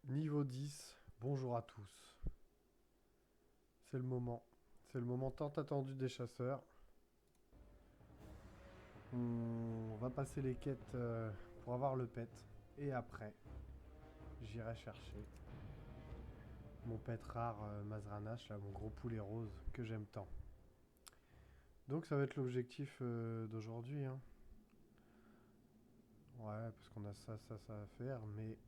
Niveau 10, bonjour à tous. C'est le moment. C'est le moment tant attendu des chasseurs. On va passer les quêtes pour avoir le pet. Et après, j'irai chercher mon pet rare Mazranash, là, mon gros poulet rose que j'aime tant. Donc ça va être l'objectif d'aujourd'hui, hein. Ouais, parce qu'on a ça à faire, mais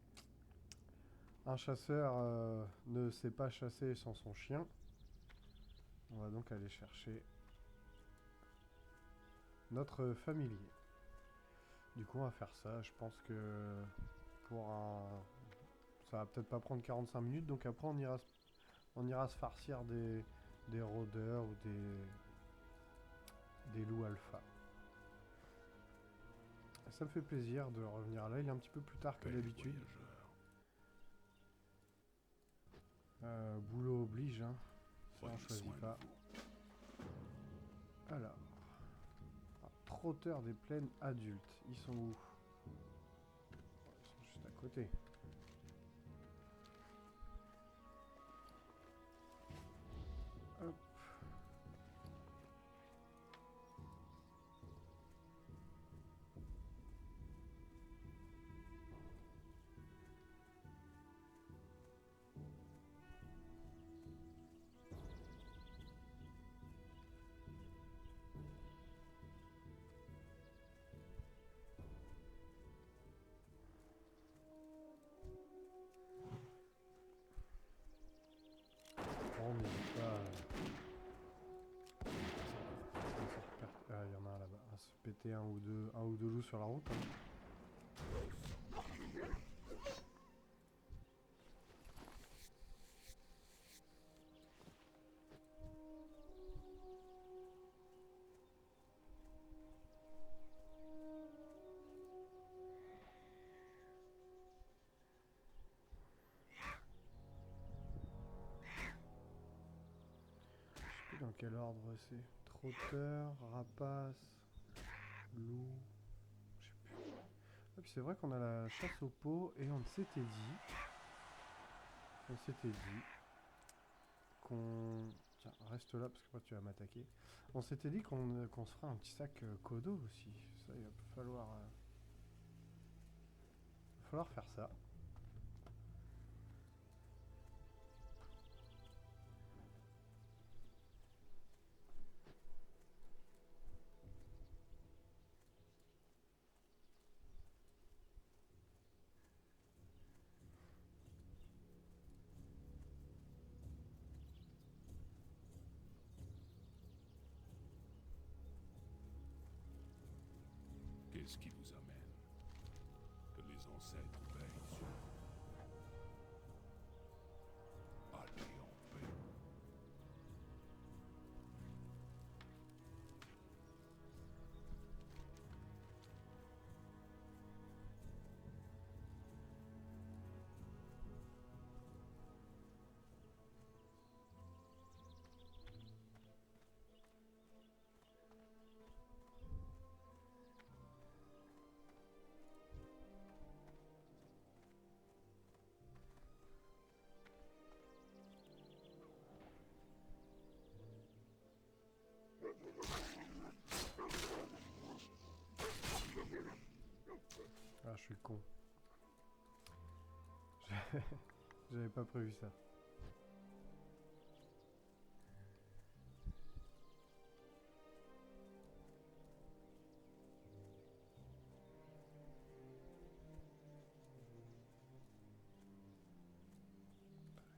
un chasseur ne sait pas chasser sans son chien. On va donc aller chercher notre familier. Du coup, on va faire ça. Je pense que pour un... ça va peut-être pas prendre 45 minutes, donc après on ira se farcir des rôdeurs ou des loups alpha. Ça me fait plaisir de revenir là, il est un petit peu plus tard que Bel d'habitude. voyageur, Boulot oblige, hein. Ça on prenez choisit soin de pas. vous. Alors, un trotteur des plaines adultes, ils sont où? Ils sont juste à côté. Hop. On n'hésite pas il y en a un là-bas. À se péter un ou deux loups sur la route, hein. Je sais plus dans quel ordre c'est. Trotteur, rapace, loup. Je sais plus. Et puis c'est vrai qu'on a la chasse au pot et on s'était dit. On s'était dit qu'on. Tiens, reste là parce que moi tu vas m'attaquer. On s'était dit qu'on se ferait un petit sac Kodo aussi. Ça, il va falloir faire ça. Qu'est-ce qui vous amène? Que les ancêtres veillent sur vous. Allez en paix. Ah, je suis con. J'avais pas prévu ça.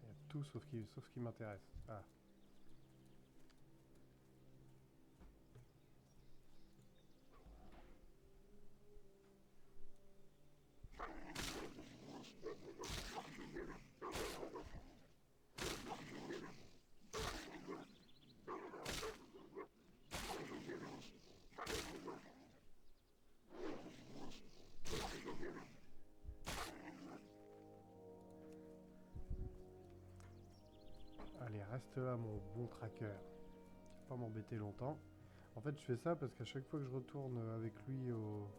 Il y a tout sauf ce qui m'intéresse. Ah. Allez, reste là, mon bon tracker. Tu vas pas m'embêter longtemps. En fait, je fais ça parce qu'à chaque fois que je retourne avec lui au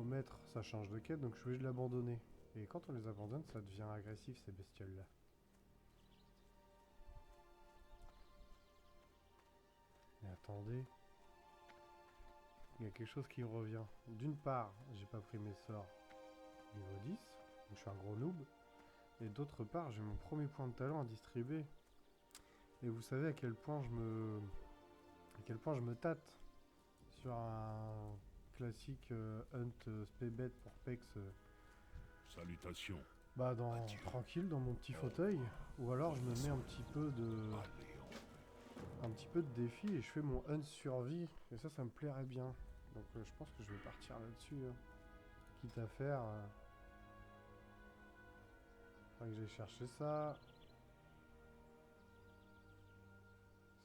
maître, ça change de quête, donc je suis obligé de l'abandonner. Et quand on les abandonne, ça devient agressif ces bestioles-là. Mais attendez. Il y a quelque chose qui revient. D'une part, j'ai pas pris mes sorts niveau 10, donc je suis un gros noob. Et d'autre part, j'ai mon premier point de talent à distribuer. Et vous savez à quel point je me tâte sur un classique Hunt Spébet pour Pex. Salutations. Bah tranquille dans mon petit fauteuil. Ou alors je me mets un petit peu de défi et je fais mon Hunt survie. Et ça me plairait bien. Donc je pense que je vais partir là-dessus. Hein. Quitte à faire... faudrait que j'aille chercher ça.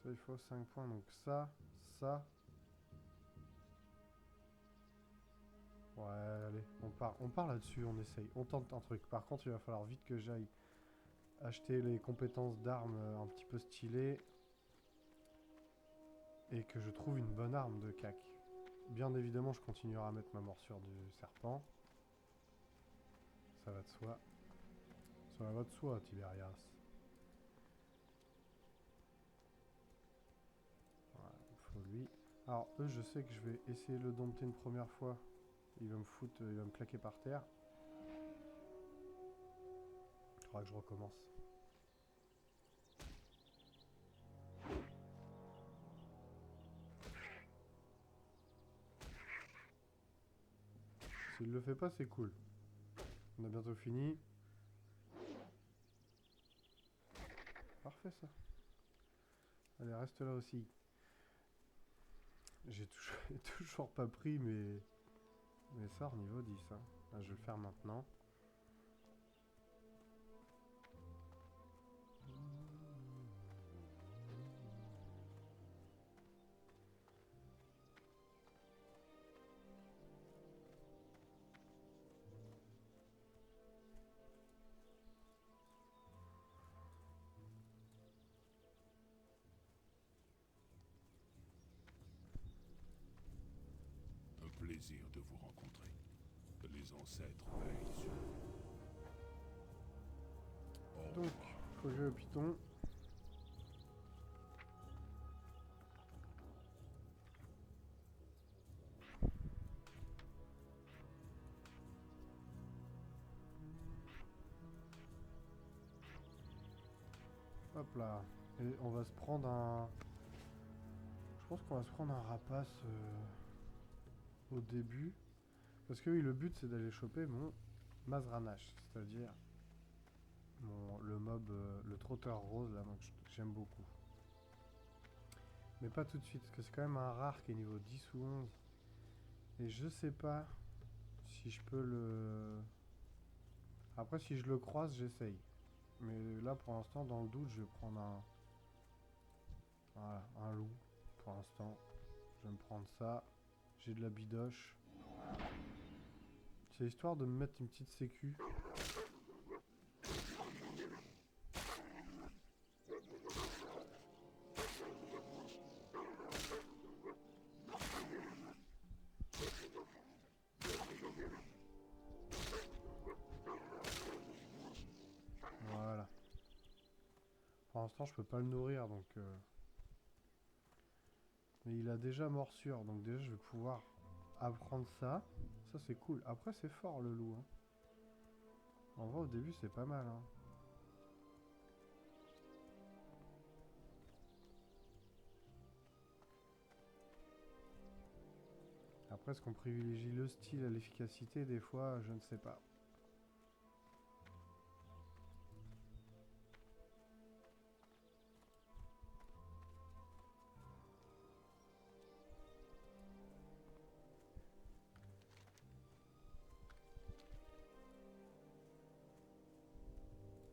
Ça il faut 5 points. Donc ça. Ouais, allez, on part là-dessus, on essaye. On tente un truc. Par contre, il va falloir vite que j'aille acheter les compétences d'armes un petit peu stylées. Et que je trouve une bonne arme de cac. Bien évidemment, je continuerai à mettre ma morsure du serpent. Ça va de soi. Ça va de soi, Tiberias. Voilà, il faut lui. Alors, eux, je sais que je vais essayer de le dompter une première fois. Il va me foutre, il va me claquer par terre. Il faudra que je recommence. S'il le fait pas, c'est cool. On a bientôt fini. Parfait ça. Allez, reste là aussi. J'ai toujours pas pris mes sorts niveau 10. Hein. Là, je vais le faire maintenant. Un plaisir de vous rencontrer. Que les ancêtres veillent sur vous. Au Donc, revoir. faut jouer au python. Hop là. Et on va se prendre un... Je pense qu'on va se prendre un rapace au début. Parce que oui, le but c'est d'aller choper mon Mazranash. C'est-à-dire le mob, le trotteur rose là, que j'aime beaucoup. Mais pas tout de suite, parce que c'est quand même un rare qui est niveau 10 ou 11. Et je sais pas si je peux le... Après, si je le croise, j'essaye. Mais là, pour l'instant, dans le doute, je vais prendre un loup. Pour l'instant, je vais me prendre ça. J'ai de la bidoche. C'est histoire de me mettre une petite sécu. Voilà. Pour l'instant, je peux pas le nourrir, donc... Mais il a déjà morsure, donc déjà, je vais pouvoir apprendre ça. Ça, c'est cool. Après, c'est fort, le loup. Hein. En vrai, au début, c'est pas mal. Hein. Après, est-ce qu'on privilégie le style à l'efficacité? Des fois, je ne sais pas.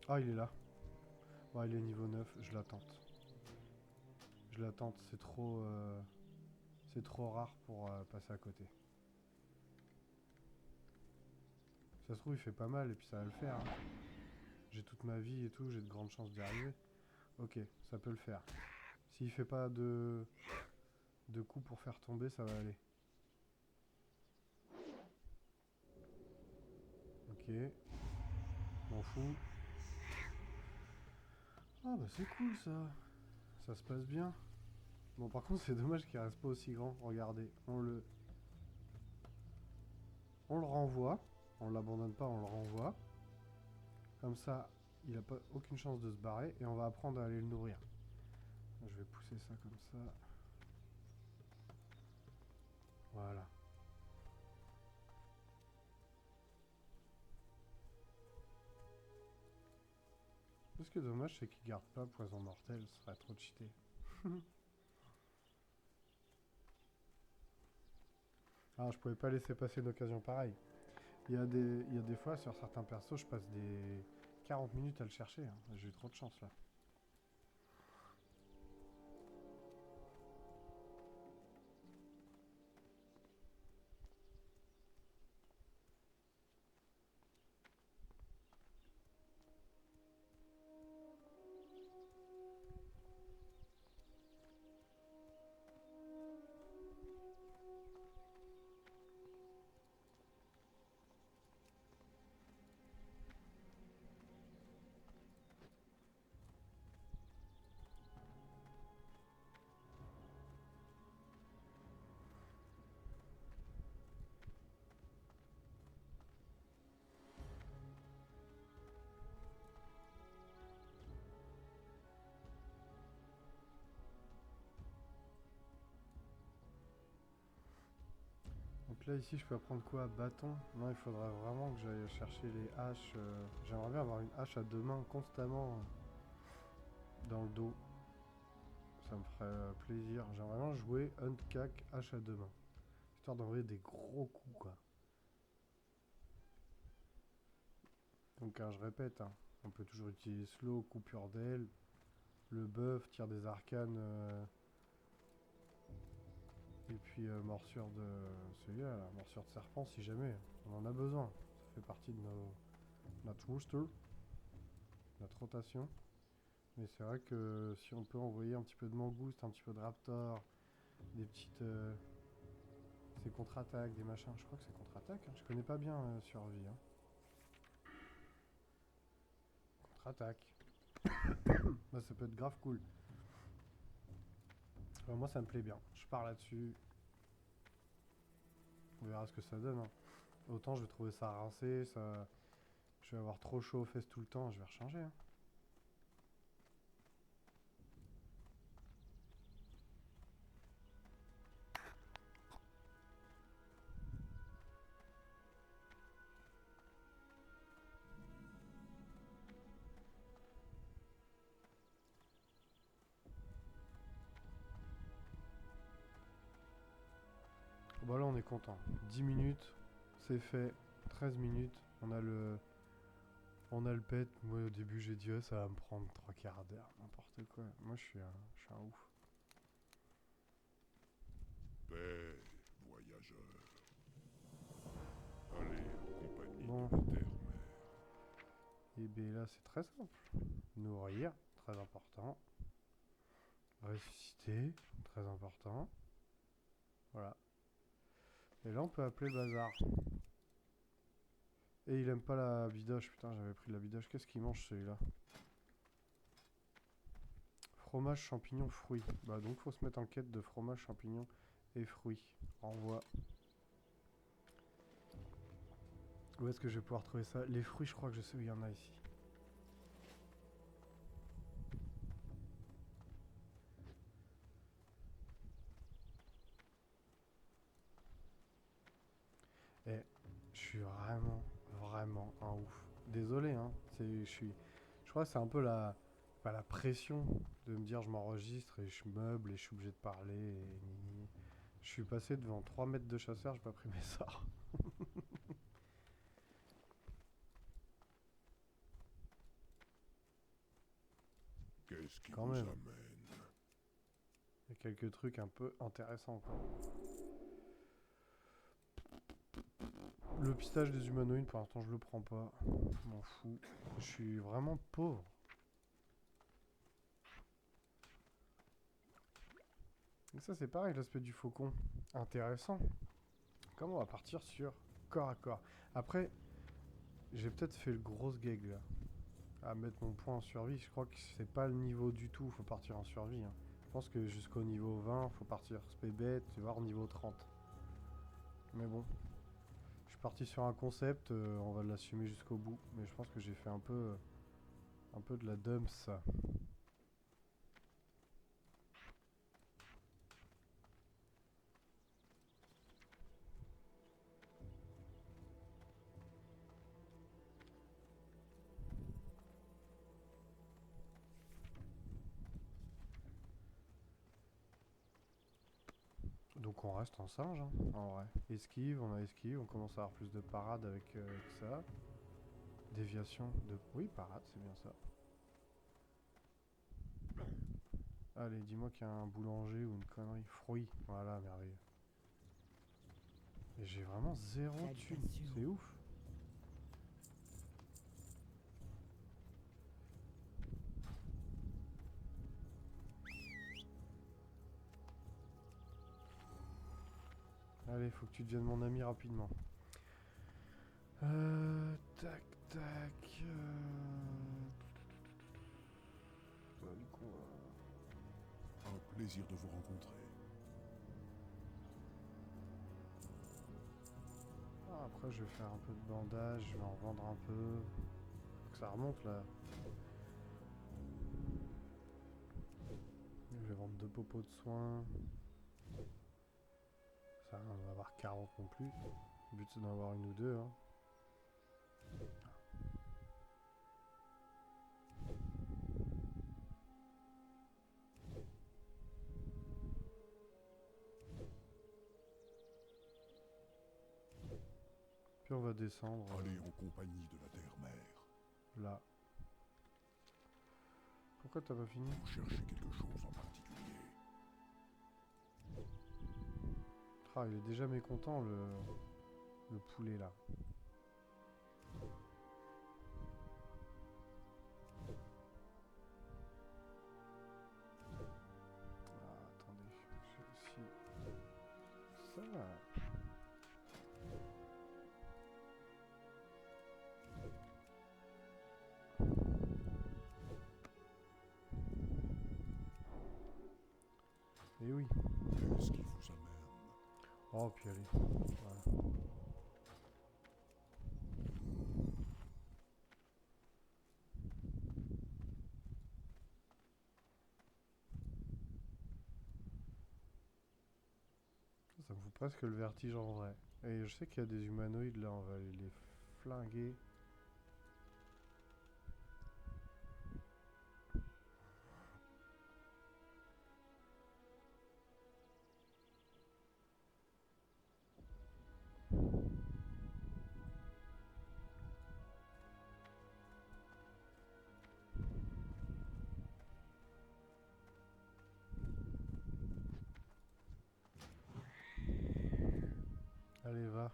Ah, il est là. Bon, il est niveau 9, je l'attente. Je l'attente, c'est trop rare pour passer à côté. Ça se trouve, il fait pas mal et puis ça va le faire. Hein. J'ai toute ma vie et tout, j'ai de grandes chances d'y arriver. Ok, ça peut le faire. S'il fait pas de coups pour faire tomber, ça va aller. Ok. M'en fous. Ah bah c'est cool ça. Ça se passe bien. Bon par contre c'est dommage qu'il reste pas aussi grand. Regardez, on le renvoie. On l'abandonne pas, on le renvoie. Comme ça, il a pas aucune chance de se barrer et on va apprendre à aller le nourrir. Je vais pousser ça comme ça. Voilà. Ce qui est dommage, c'est qu'il garde pas poison mortel, ce serait trop cheaté. Alors je pouvais pas laisser passer une occasion pareille. Il y a des fois sur certains persos, je passe des 40 minutes à le chercher. Hein. J'ai eu trop de chance là. Donc là ici je peux prendre quoi? Bâton? Non, il faudrait vraiment que j'aille chercher les haches. J'aimerais bien avoir une hache à deux mains constamment dans le dos. Ça me ferait plaisir. J'aimerais bien jouer Hunt Cac hache à deux mains. Histoire d'envoyer des gros coups quoi. Donc je répète, hein, on peut toujours utiliser slow, coupure d'aile, le buff, tir des arcanes, et puis morsure de celui-là, morsure de serpent si jamais on en a besoin. Ça fait partie de notre rooster, notre rotation. Mais c'est vrai que si on peut envoyer un petit peu de mangouste, un petit peu de raptor, des petites... c'est contre-attaque, des machins. Je crois que c'est contre-attaque, hein. Je connais pas bien survie. Hein. Contre-attaque. Bah, ça peut être grave cool. Moi ça me plaît bien. Je pars là-dessus. On verra ce que ça donne. Hein. Autant je vais trouver ça rincé, ça... je vais avoir trop chaud aux fesses tout le temps, je vais rechanger. Hein. Bon là on est content. 10 minutes, c'est fait. 13 minutes, on a le pet. Moi au début j'ai dit ouais, ça va me prendre 3 quarts d'heure, n'importe quoi. Moi je suis un ouf. Paix, voyageur. Allez en compagnie Bon, de l'éther-mère. et bien là c'est très simple. Nourrir, très important. Ressusciter, très important. Voilà. Et là on peut appeler le bazar. Et il aime pas la bidoche, putain j'avais pris de la bidoche. Qu'est-ce qu'il mange celui-là? Fromage, champignons, fruits. Bah donc faut se mettre en quête de fromage, champignons et fruits. Renvoi. Où est-ce que je vais pouvoir trouver ça? Les fruits, je crois que je sais où il y en a ici. Et je suis vraiment un ouf. Désolé, hein. Je crois que c'est un peu pas la pression de me dire je m'enregistre et je meuble et je suis obligé de parler. Et... Je suis passé devant 3 mètres de chasseur, j'ai pas pris mes sorts. Qu'est-ce qui Quand vous même. amène? Il y a quelques trucs un peu intéressants, quoi. Le pistage des humanoïdes, pour l'instant, je le prends pas. Je m'en fous. Je suis vraiment pauvre. Et ça, c'est pareil, l'aspect du faucon. Intéressant. Comment on va partir sur corps à corps? Après, J'ai peut-être fait le gros gag là. À mettre mon point en survie, je crois que c'est pas le niveau du tout, faut partir en survie. Hein. Je pense que jusqu'au niveau 20, faut partir spé bête, voire niveau 30. Mais bon, je suis parti sur un concept, on va l'assumer jusqu'au bout. Mais je pense que j'ai fait un peu de la dumps. Donc on reste en singe, hein, en vrai. Esquive, on a esquive, on commence à avoir plus de parade avec ça. Déviation de... Oui, parade, c'est bien ça. Allez, dis-moi qu'il y a un boulanger ou une connerie. Fruit, voilà, merveilleux. Et j'ai vraiment zéro thune, c'est ouf. Allez, faut que tu deviennes mon ami rapidement. Tac, tac. Du coup, Un plaisir de vous rencontrer. après, je vais faire un peu de bandage, je vais en vendre un peu. Faut que ça remonte là. Je vais vendre 2 popos de soins. Ça, on va avoir 40 non plus. Le but c'est d'en avoir une ou deux. Hein. Puis on va descendre. Allez en compagnie de la terre-mère. Là. Pourquoi t'as pas fini? Vous cherchez quelque chose en particulier? Ah, il est déjà mécontent le poulet là. Ah, attendez, j'ai aussi ça. Et oui. Qu'est-ce qui vous amène? Oh, puis allez. Voilà. Ça me fout presque le vertige en vrai. Et je sais qu'il y a des humanoïdes là, on va aller les flinguer. Allez, va.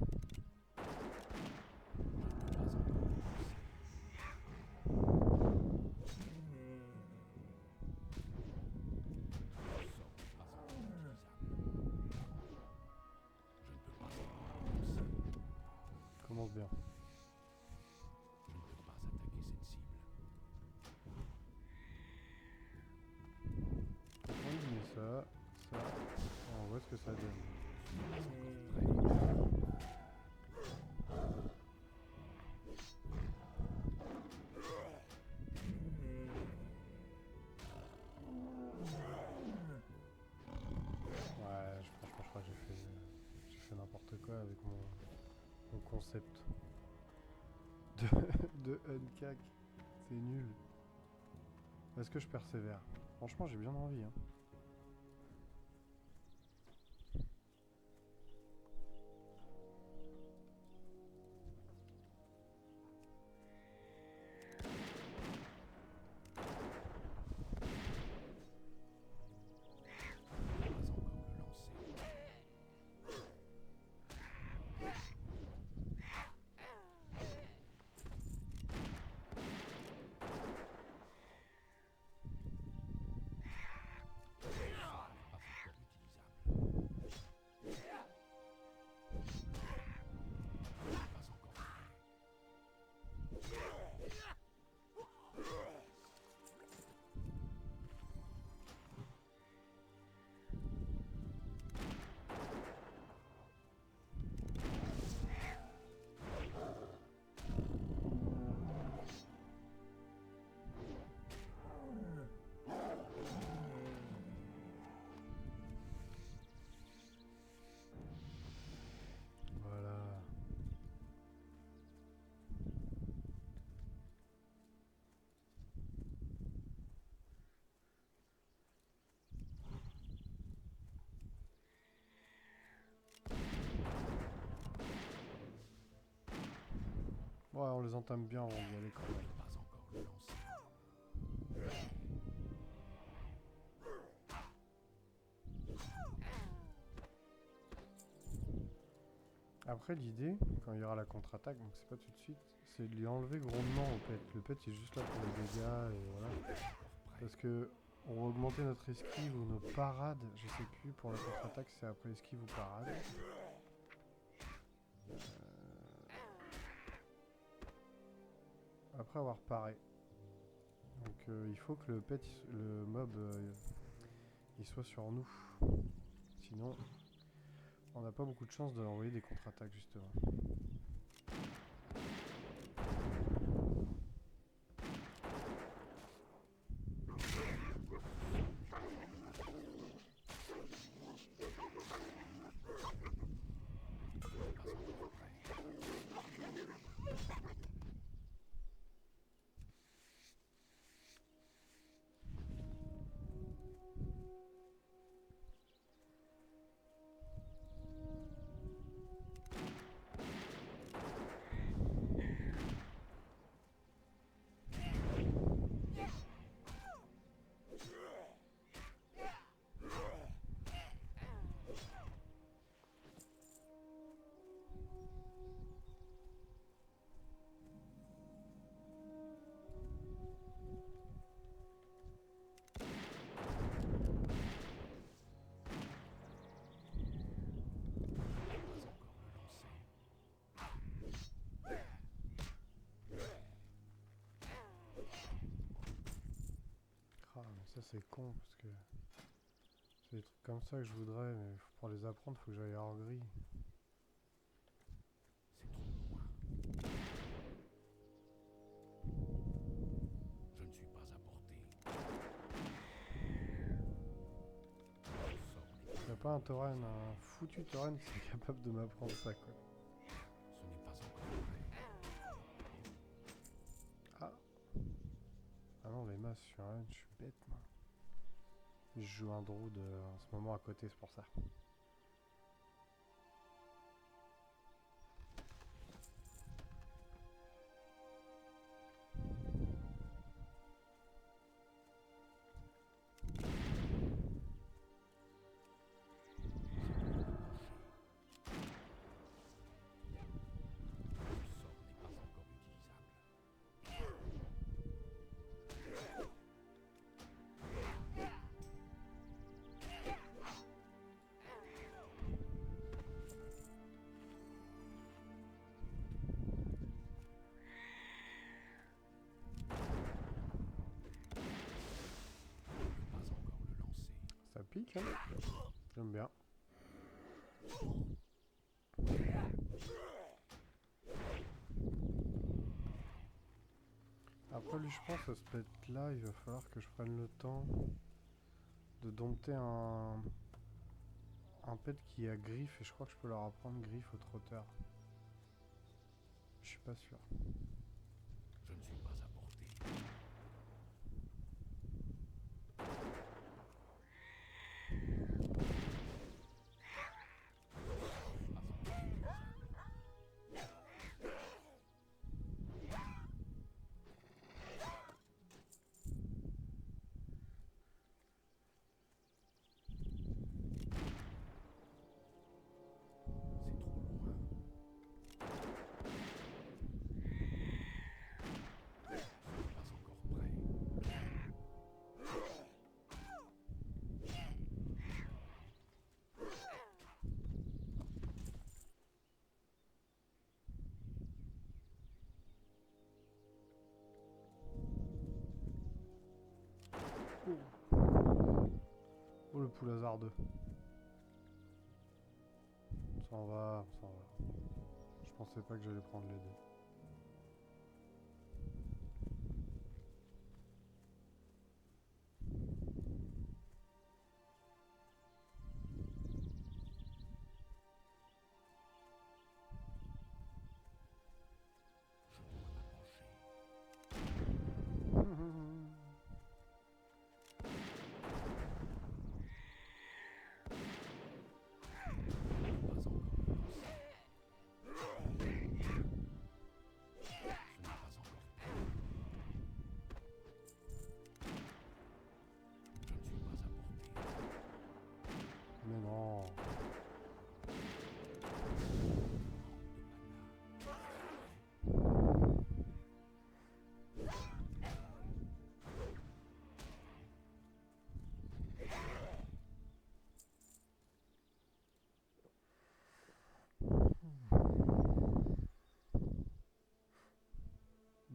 Commence bien. Je ne peux pas attaquer cette cible. On met ça, ça. On voit ce que ça donne. Ouais, franchement, je crois que j'ai fait n'importe quoi avec mon concept de uncack. C'est nul. Est-ce que je persévère? Franchement, j'ai bien envie. Hein. Ouais, on les entame bien avant d'y aller quand même. Pas encore le lancer. Après, l'idée, quand il y aura la contre-attaque, donc c'est pas tout de suite, c'est de lui enlever grondement au pet. Le pet il est juste là pour les dégâts et voilà. Parce que on va augmenter notre esquive ou nos parades, je sais plus, pour la contre-attaque c'est après esquive ou parade. Après avoir paré. Donc il faut que le pet, le mob, il soit sur nous. Sinon, on n'a pas beaucoup de chance d'envoyer des contre-attaques justement. Ça c'est con parce que c'est des trucs comme ça que je voudrais, mais pour les apprendre faut que j'aille à Orgris. Je ne suis pas à portée. Y'a pas un tauren, un foutu tauren qui est capable de m'apprendre ça quoi. Ce n'est pas encore prêt. Ah. Ah non les masses, je suis bête moi. Je joue un druide en ce moment à côté, c'est pour ça. Ça pique, hein. J'aime bien. Après lui je pense à ce pet là, il va falloir que je prenne le temps de dompter un pet qui a griffe et je crois que je peux leur apprendre griffe au trotteur. Je suis pas sûr. Je ne suis pas à portée. Oh le poule hasardeux. On s'en va, on s'en va. Je pensais pas que j'allais prendre les deux.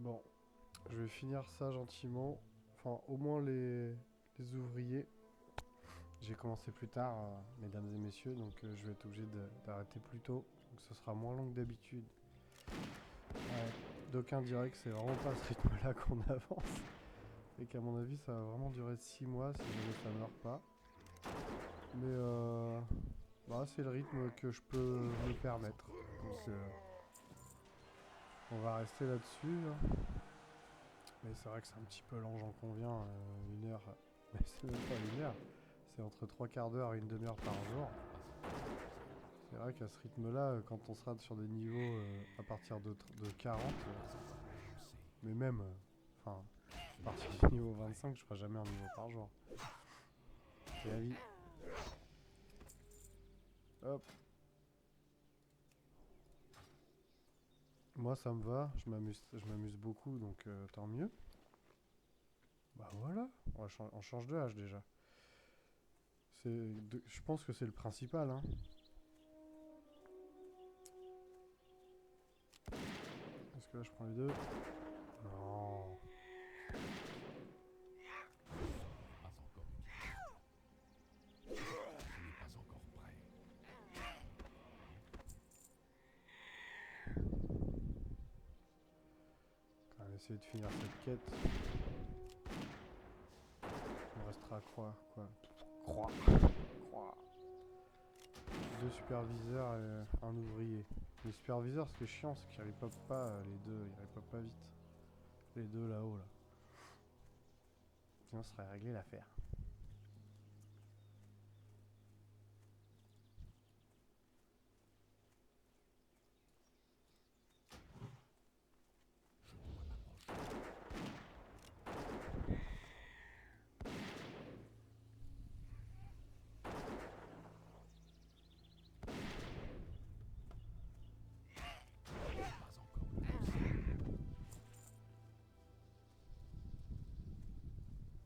Bon, je vais finir ça gentiment. Enfin, au moins les ouvriers. J'ai commencé plus tard, mesdames et messieurs, donc je vais être obligé d'arrêter plus tôt. Donc ce sera moins long que d'habitude. Ouais, d'aucuns diraient que c'est vraiment pas à ce rythme-là qu'on avance. Et qu'à mon avis, ça va vraiment durer 6 mois si jamais ça meurt pas. Mais bah, c'est le rythme que je peux me permettre. Donc on va rester là-dessus. Hein. Mais c'est vrai que c'est un petit peu lent, j'en conviens. 1 heure. Mais c'est même pas 1 heure. C'est entre 3/4 d'heure et une demi-heure par jour. C'est vrai qu'à ce rythme-là, quand on sera sur des niveaux à partir de 40, mais même, enfin, à partir du niveau 25, je ferai jamais un niveau par jour. C'est la vie. Hop. Moi, ça me va, je m'amuse beaucoup, donc tant mieux. Bah voilà, on change de âge déjà. Je pense que c'est le principal, hein. Est-ce que là je prends les deux? Non. Pas encore utile. Je n'ai pas encore prêt. On va essayer de finir cette quête. Il me restera quoi? Croix. 2 superviseurs et un ouvrier. Les superviseurs, ce qui est chiant, c'est qu'ils repopent pas les deux, ils repopent pas vite. Les deux là-haut là. Sinon, ça serait réglé l'affaire.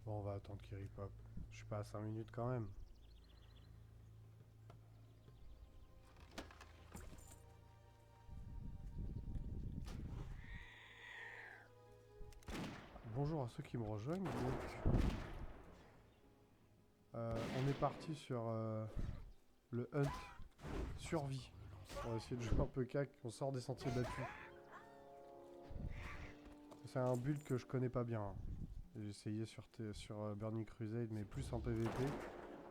Bon, on va attendre qu'il repop. Je suis pas à 5 minutes quand même. Bonjour à ceux qui me rejoignent. Donc, on est parti sur le hunt survie. On va essayer de jouer un peu cac. On sort des sentiers battus. C'est un build que je connais pas bien. Hein. J'ai essayé sur Burning Crusade, mais plus en PVP.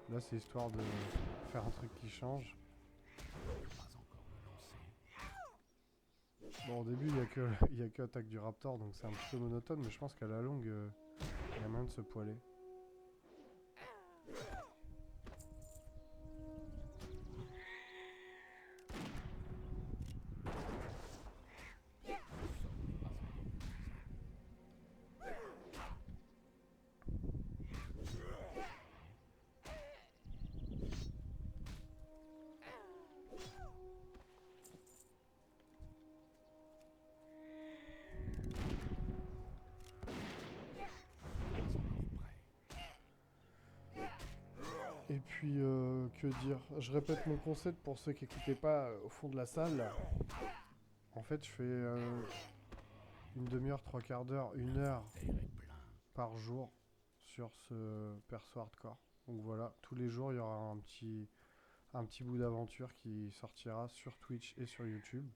Là, c'est histoire de faire un truc qui change. Bon, au début, il y a que attaque du Raptor, donc c'est un petit peu monotone, mais je pense qu'à la longue, il y a moyen de se poiler. Et puis, que dire? Je répète mon concept pour ceux qui n'écoutaient pas au fond de la salle. En fait, je fais une demi-heure, 3/4 d'heure, 1 heure par jour sur ce perso hardcore. Donc voilà, tous les jours, il y aura un petit bout d'aventure qui sortira sur Twitch et sur YouTube.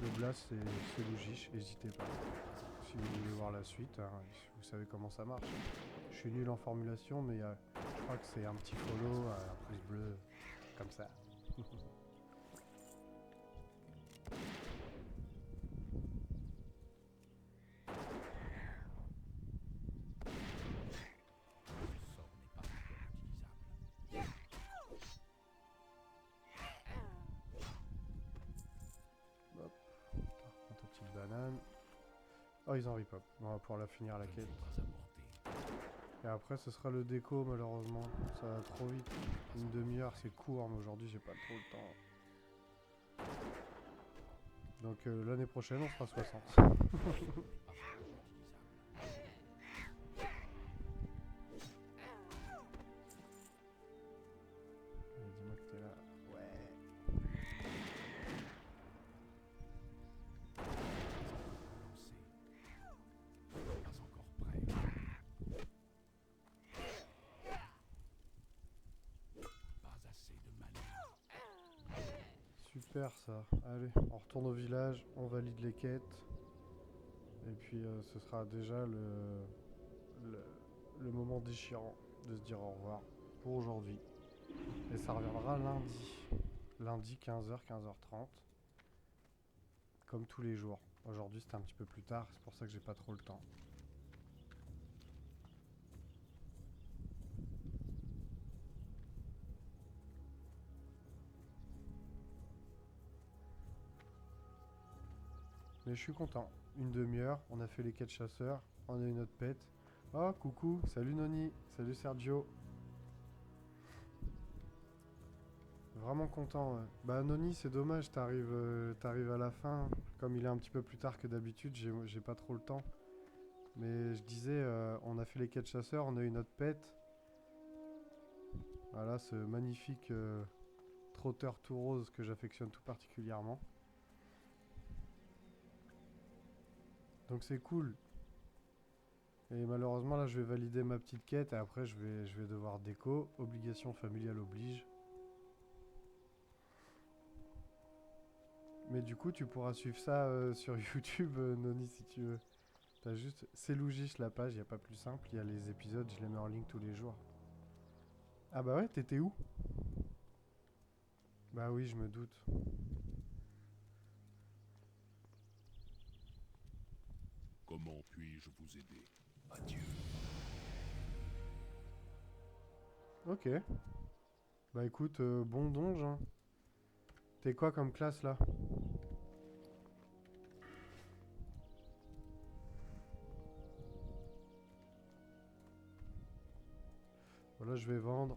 Le blast, c'est Lougiche, n'hésitez pas. Si vous voulez voir la suite, hein, vous savez comment ça marche. Je suis nul en formulation, mais je crois que c'est un petit follow, un pouce bleu, comme ça. Hop, prends ta petite banane. Oh, ils en repop. On va pouvoir la finir la quête. Et après, ce sera le déco, malheureusement. Ça va trop vite. Une demi-heure, c'est court, mais aujourd'hui, j'ai pas trop le temps. Donc, l'année prochaine, on sera 60. Dis-moi que t'es là. Ouais. super ça. Allez, on retourne au village, on valide les quêtes. Et puis ce sera déjà le, le moment déchirant de se dire au revoir pour aujourd'hui. Et ça reviendra lundi. Lundi 15h, 15h30. Comme tous les jours. Aujourd'hui c'était un petit peu plus tard, c'est pour ça que j'ai pas trop le temps. Mais je suis content. Une demi-heure, on a fait les quêtes chasseurs, on a eu notre pet. Oh coucou, salut Noni, salut Sergio. Vraiment content. Ouais. Bah Noni, c'est dommage, t'arrives à la fin. Comme il est un petit peu plus tard que d'habitude, j'ai pas trop le temps. Mais je disais, on a fait les quêtes chasseurs, on a eu notre pet. Voilà, ce magnifique trotteur tout rose que j'affectionne tout particulièrement. Donc c'est cool. Et malheureusement là je vais valider ma petite quête et après je vais devoir déco. Obligation familiale oblige. Mais du coup tu pourras suivre ça sur YouTube Noni si tu veux. T'as juste C'est Lougiche la page, y a pas plus simple, il y a les épisodes, je les mets en ligne tous les jours. Ah bah ouais, t'étais où? Bah oui, je me doute. Comment puis-je vous aider? Adieu. Ok. Bah écoute, bon donge. Hein. T'es quoi comme classe là? Voilà, je vais vendre.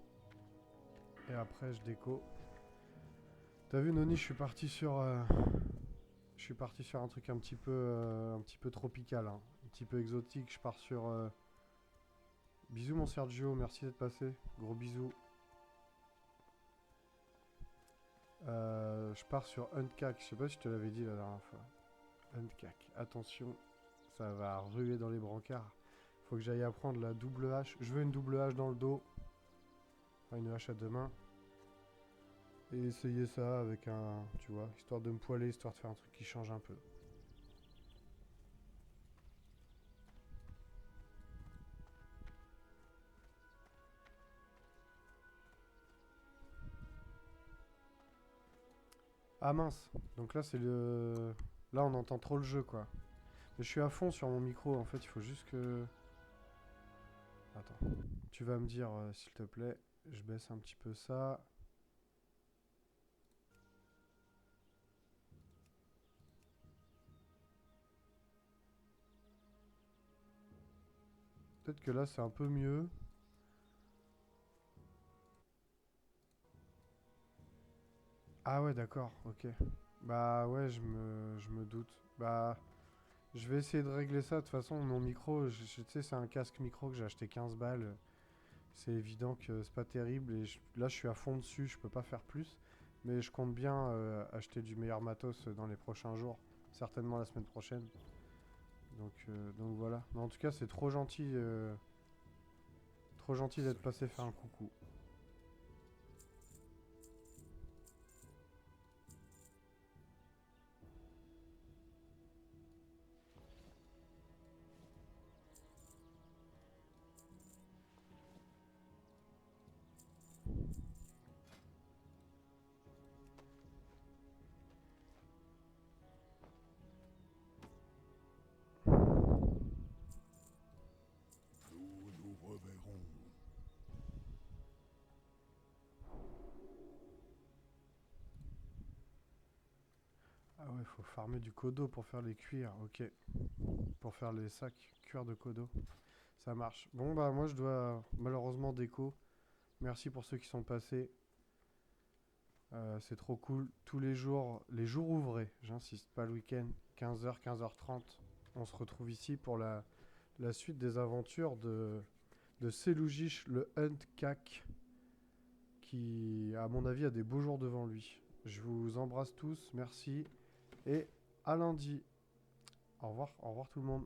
Et après je déco. T'as vu Noni, je suis parti sur un truc un petit peu tropical, hein. Un petit peu exotique. Je pars sur bisous mon Sergio, merci d'être passé. Gros bisous. Je pars sur Huntcac, je sais pas si je te l'avais dit la dernière fois. Huntcac, attention, ça va ruer dans les brancards. Faut que j'aille apprendre la double hache. Je veux une double hache dans le dos. Enfin, une hache à deux mains. Et essayer ça avec un, tu vois, histoire de me poiler, histoire de faire un truc qui change un peu. Ah mince, donc là c'est le... Là on entend trop le jeu quoi. Mais je suis à fond sur mon micro en fait, il faut juste que... Attends, tu vas me dire s'il te plaît, je baisse un petit peu ça. Peut-être que là c'est un peu mieux. Ah ouais d'accord, ok. Bah ouais je me doute. Bah je vais essayer de régler ça, de toute façon mon micro, tu sais c'est un casque micro que j'ai acheté 15 balles. C'est évident que c'est pas terrible et là je suis à fond dessus, je peux pas faire plus. Mais je compte bien acheter du meilleur matos dans les prochains jours, certainement la semaine prochaine. Donc voilà. Mais en tout cas c'est trop gentil d'être passé faire un coucou. Nous nous reverrons. Ah ouais, faut farmer du kodo pour faire les cuirs, ok. Pour faire les sacs cuir de kodo. Ça marche. Bon bah moi je dois malheureusement déco. Merci pour ceux qui sont passés. C'est trop cool. Tous les jours ouvrés, j'insiste, pas le week-end, 15h, 15h30. On se retrouve ici pour la suite des aventures de Selougish, le Hunt Cac, qui, à mon avis, a des beaux jours devant lui. Je vous embrasse tous, merci, et à lundi. Au revoir tout le monde.